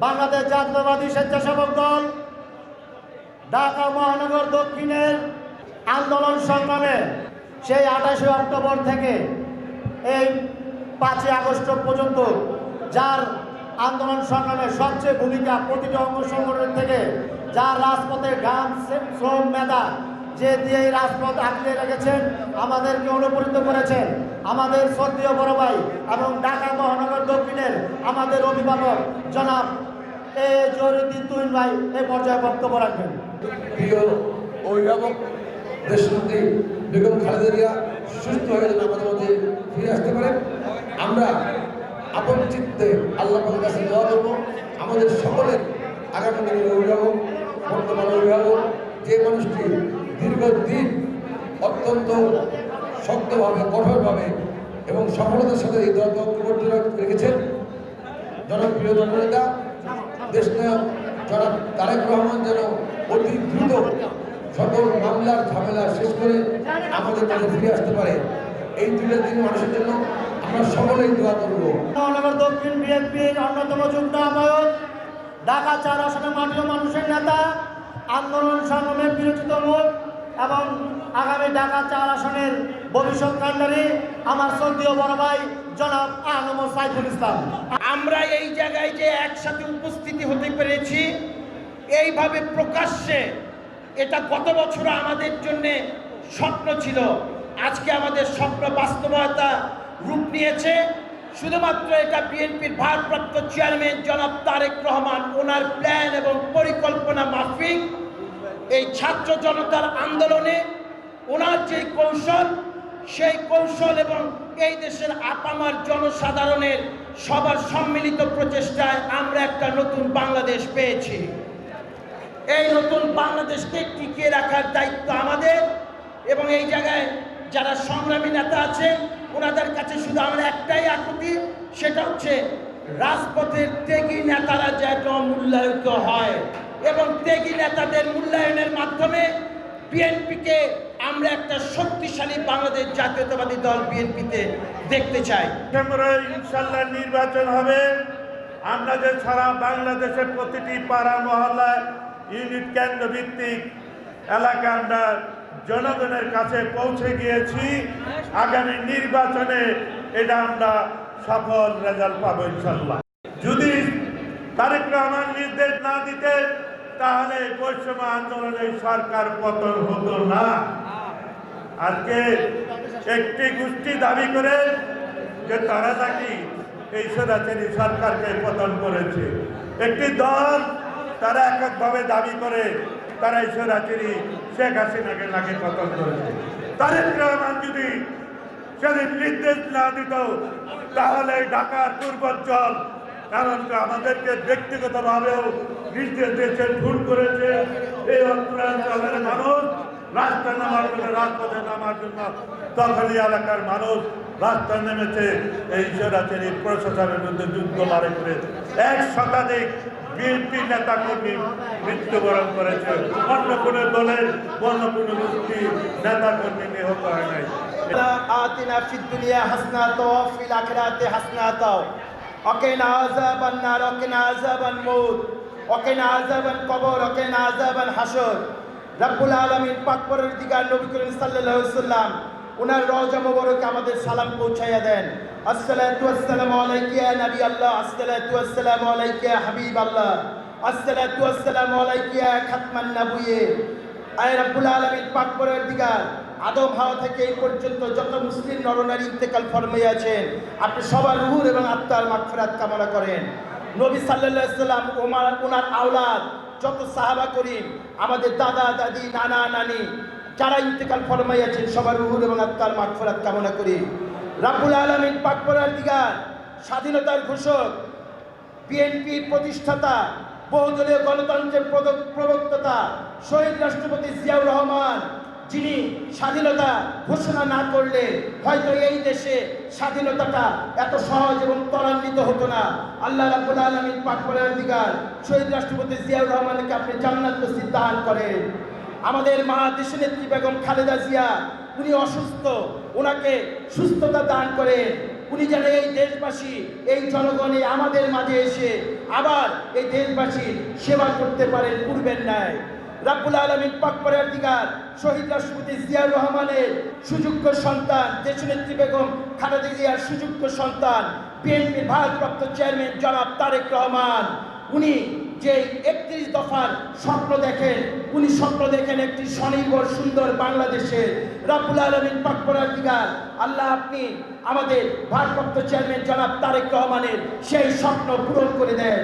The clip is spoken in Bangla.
বাংলাদেশ জাতীয়তাবাদী স্বেচ্ছাসেবক দল ঢাকা মহানগর দক্ষিণের আন্দোলন সংগ্রামে সেই 28শে অক্টোবর থেকে এই 5ই আগস্ট পর্যন্ত যার আন্দোলন সংগ্রামে সবচেয়ে ভূমিকা প্রতিটি অঙ্গ সংগঠন থেকে যার রাজপথে গান শ্রম মেধা যে দিয়ে এই রাজপথ আঁকড়ে রেখেছেন, আমাদেরকে অনুপ্রাণিত করেছেন আমাদের শ্রদ্ধেয় বড় ভাই এবং ঢাকা মহানগর দক্ষিণের আমাদের অভিভাবক জনাব এ জহিরুদ্দিন তুহিন ভাই এই পর্যায়ে বক্তব্য রাখবেন। প্রিয় অভিভাবক দেশনেত্রী বেগম খালেদা জিয়া সুস্থ হয়ে যেন আমাদের মধ্যে ফিরে আসতে পারেন, আমরা আপন চিত্তে আল্লাহ পাকের কাছে দোয়া করব। আমাদের সকলের আগামী দিনের অভিভাবক, বর্তমান অভিভাবক, যে মানুষটি দীর্ঘদিন অত্যন্ত শক্তভাবে কঠোরভাবে এবং সফলতার সাথে এই দলকে ঐক্যবদ্ধ রেখেছেন, জনপ্রিয় জননেতা দেশনায়ক জনাব তারেক রহমান যেন অতি দ্রুত সকল মামলার ঝামেলা শেষ করে আমাদের কাছে ফিরে আসতে পারে। এই 2 মানুষের জন্য আমরা সকলেই দোয়া করব। মহানগর দক্ষিণ বিএনপির অন্যতম যুগ্ম আহ্বায়ক, ঢাকা 4 আসনের মাটির মানুষের নেতা, আন্দোলন সংগ্রামের বিরোচিত মুখ এবং আগামী ঢাকা 4 আসনের ভবিষ্যৎ কাণ্ডারী আমার শ্রদ্ধেয় বড় ভাই জনাব আনম সাইফুল ইসলাম। আমরা এই জায়গায় যে একসাথে উপস্থিতি হতে পেরেছি এইভাবে প্রকাশ্যে, এটা গত বছর আমাদের জন্য স্বপ্ন ছিল, আজকে আমাদের স্বপ্ন বাস্তবতা রূপ নিয়েছে। শুধুমাত্র এটা বিএনপির ভারপ্রাপ্ত চেয়ারম্যান জনাব তারেক রহমান ওনার প্ল্যান এবং পরিকল্পনা মাফিক এই ছাত্র জনতার আন্দোলনে ওনার যে কৌশল, সেই কৌশল এবং এই দেশের আপামার জনসাধারণের সবার সম্মিলিত প্রচেষ্টায় আমরা একটা নতুন বাংলাদেশ পেয়েছি। এই নতুন বাংলাদেশকে টিকিয়ে রাখার দায়িত্ব আমাদের এবং এই জায়গায় যারা সংগ্রামী নেতা আছে ওনাদের কাছে শুধু আমরা একটাই আকুতি, সেটা হচ্ছে রাজপথের ত্যাগী নেতারা যেন মূল্যায়িত হয় এবং ত্যাগী নেতাদের মূল্যায়নের মাধ্যমে বিএনপিকে আমরা একটা শক্তিশালী বাংলাদেশ জাতীয়তাবাদী দল বিএনপিতে দেখতে চাই। ইনশাল্লাহ নির্বাচন হবে। আমরা যে সারা বাংলাদেশের প্রতিটি পাড়া মহল্লা ইউনিট কেন্দ্র ভিত্তিক এলাকা আমরা জনগণের কাছে পৌঁছে গিয়েছি। আগামী নির্বাচনে এটা আমরা সফল রেজাল্ট পাবো ইনশাল্লাহ। যদি তারেক রহমান নির্দেশ না দিতেন তাহলে বৈষম্য আন্দোলনের সরকার পতন হতো না। আজকে একটি গোষ্ঠী দাবি করে যে তারা নাকি এই স্বৈরাচারী সরকারকে পতন করেছে, একটি দল তারা এককভাবে দাবি করে তারা এই স্বৈরাচারী শেখ হাসিনাকে নাকি পতন করেছে। তারেক রহমান যদি সেদিন নির্দেশ না দিত তাহলে ঢাকার পূর্বাঞ্চল, কারণ আমাদেরকে ব্যক্তিগতভাবেও নির্দেশ দিয়েছে, ভুল করেছে, এই অঞ্চলের মানুষ রাস্তায় নামার জন্য, রাজপথে নামার জন্য দখলি এলাকার মানুষ রাস্তায় নেমেছে এই স্বৈরাচারী প্রশাসনের বিরুদ্ধে যুদ্ধ লড়াই করে 1 শতাধিক বিএনপি নেতা কর্মী মৃত্যুবরণ করেছে। অন্য কোনো দলের অন্য কোনো গোষ্ঠী নেতা কর্মী নিহত হয় নাই। আতিনা ফিদ দুনিয়া হাসনাতা ওয়া ফিল আখিরাতি হাসনাতা ওয়া কিনা আযাবান নার ওয়া কিনা আযাবান মউত ওয়া কিনা আযাবান কবর ওয়া কিনা আযাবান হাসর। রব্বুল আলামিন পাক পরওয়ারদিগার নবী করিম সাল্লাল্লাহু আলাইহি ওয়াসাল্লাম ওনার রওজা মোবারকে আমাদের সালাম পৌঁছাইয়া দেন। আসসালাতু ওয়াসসালামু আলাইকা ইয়া নবী আল্লাহ, আসসালাতু ওয়াসসালামু আলাইকা ইয়া হাবিব আল্লাহ, আসসালাতু ওয়াসসালামু আলাইকা ইয়া খাতমান নবিয়্যিন। আয় রব্বুল আলামিন পাক পরওয়ারদিগার আদম হাওয়া থেকে এই পর্যন্ত যত মুসলিম নরনারী ইন্তেকাল ফরমাইয়াছেন আপনি সবার রূহ এবং আত্মার মাগফিরাত কামনা করেন। নবী সাল্লাল্লাহু আলাইহি ওয়াসাল্লাম ওনার আওলাদ যত সাহাবা করিম, আমাদের দাদা দাদি নানা নানি যারা ইন্তেকাল ফরমাইয়াছেন সবার রূহ এবং আত্মার মাগফিরাত কামনা করি। রব্বুল আলামিন পাক পরওয়ারদিগার স্বাধীনতার ঘোষক, বিএনপি প্রতিষ্ঠাতা, বহুদলীয় গণতন্ত্রের প্রবক্তা শহীদ রাষ্ট্রপতি জিয়াউর রহমান, যিনি স্বাধীনতা ঘোষণা না করলে হয়তো এই দেশে স্বাধীনতাটা এত সহজ এবং ত্বরান্বিত হতো না। আল্লাহ রাব্বুল আলামিন পাক পরওয়ারদিগার শহীদ রাষ্ট্রপতি জিয়াউর রহমানকে আপনি জান্নাত নসিব দান করেন। আমাদের মা দেশনেত্রী বেগম খালেদা জিয়া, উনি অসুস্থ, ওনাকে সুস্থতা দান করেন। উনি যেন এই দেশবাসী, এই জনগণে আমাদের মাঝে এসে আবার এই দেশবাসীর সেবা করতে পারেন পূর্বের ন্যায়। রাব্বুল আলামিন পাক পরওয়ারদিগার শহীদ রাষ্ট্রপতি জিয়াউর রহমানের সুযোগ্য সন্তান, দেশনেত্রী বেগম খালেদা জিয়ার সুযোগ্য সন্তান, বিএনপির ভারপ্রাপ্ত চেয়ারম্যান জনাব তারেক রহমান, উনি যে 31 দফার স্বপ্ন দেখেন, উনি স্বপ্ন দেখেন একটি স্বনির্ভর সুন্দর বাংলাদেশের। রাব্বুল আলামিন পাক পরওয়ারদিগার আল্লাহ আপনি আমাদের ভারপ্রাপ্ত চেয়ারম্যান জনাব তারেক রহমানের সেই স্বপ্ন পূরণ করে দেন।